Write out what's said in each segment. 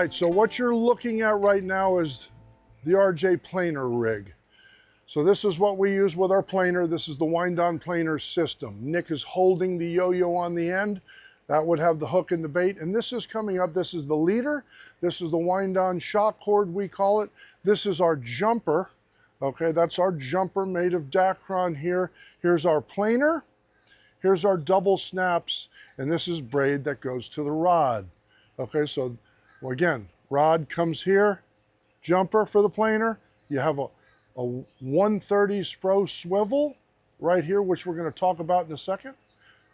right, so what you're looking at right now is the RJ planer rig. So this is what we use with our planer. This is the wind-on planer system. Nick is holding the yo-yo on the end. That would have the hook and the bait. And this is coming up. This is the leader. This is the wind-on shock cord, we call it. This is our jumper. Okay, that's our jumper made of Dacron here. Here's our planer. Here's our double snaps. And this is braid that goes to the rod. Okay, so well, again, rod comes here. Jumper for the planer. You have a 130 Spro swivel right here, which we're going to talk about in a second.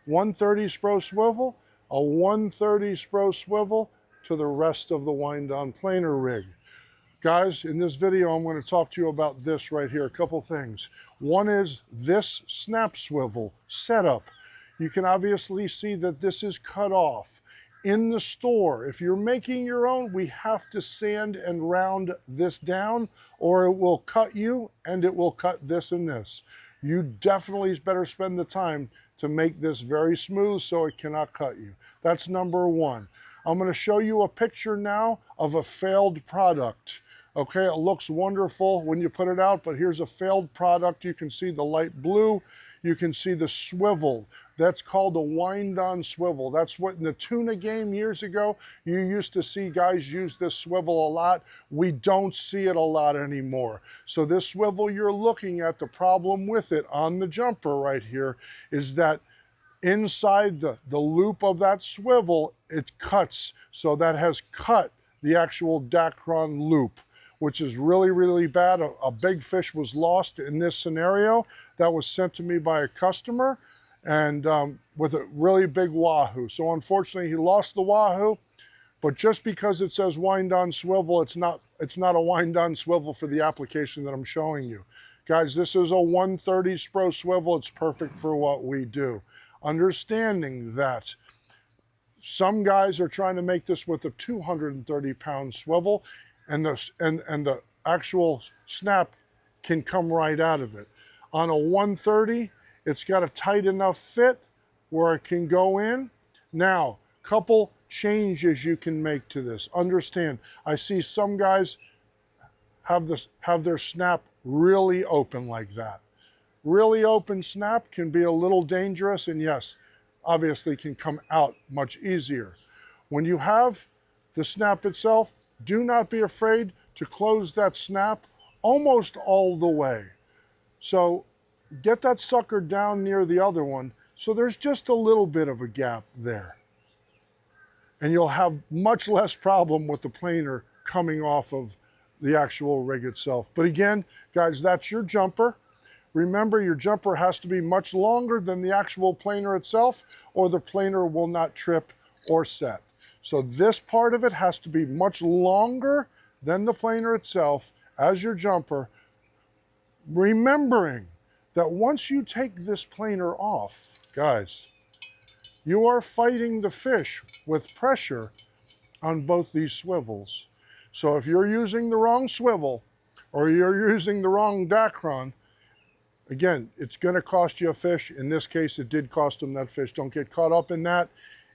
130 Spro swivel, a 130 Spro swivel to the rest of the wind-on planer rig. Guys, in this video, I'm going to talk to you about this right here, a couple things. One is this snap swivel setup. You can obviously see that this is cut off. In the store, if you're making your own, we have to sand and round this down or it will cut you and it will cut this and this. You definitely better spend the time to make this very smooth so it cannot cut you. That's number one. I'm going to show you a picture now of a failed product. Okay, it looks wonderful when you put it out, but here's a failed product. You can see the light blue. You can see the swivel. That's called a wind-on swivel. That's what in the tuna game years ago, you used to see guys use this swivel a lot. We don't see it a lot anymore. So this swivel you're looking at, the problem with it on the jumper right here is that inside the loop of that swivel, it cuts. So that has cut the actual Dacron loop, which is really, really bad. A big fish was lost in this scenario. That was sent to me by a customer and with a really big wahoo. So unfortunately, he lost the wahoo, but just because it says wind-on swivel, it's not a wind-on swivel for the application that I'm showing you. Guys, this is a 130 Spro swivel. It's perfect for what we do. Understanding that some guys are trying to make this with a 230-pound swivel, and the actual snap can come right out of it. On a 130, it's got a tight enough fit where it can go in. Now, couple changes you can make to this. Understand, I see some guys have their snap really open like that. Really open snap can be a little dangerous, and yes, obviously can come out much easier. When you have the snap itself, do not be afraid to close that snap almost all the way. So get that sucker down near the other one so there's just a little bit of a gap there. And you'll have much less problem with the planer coming off of the actual rig itself. But again, guys, that's your jumper. Remember, your jumper has to be much longer than the actual planer itself or the planer will not trip or set. So this part of it has to be much longer than the planer itself as your jumper, remembering that once you take this planer off, guys, you are fighting the fish with pressure on both these swivels. So if you're using the wrong swivel or you're using the wrong Dacron, again, it's going to cost you a fish. In this case, it did cost them that fish. Don't get caught up in that.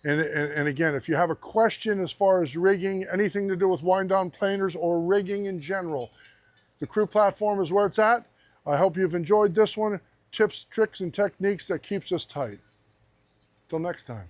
And again, if you have a question as far as rigging, anything to do with wind-on planers or rigging in general, the Crew platform is where it's at. I hope you've enjoyed this one. Tips, tricks, and techniques that keeps us tight. Till next time.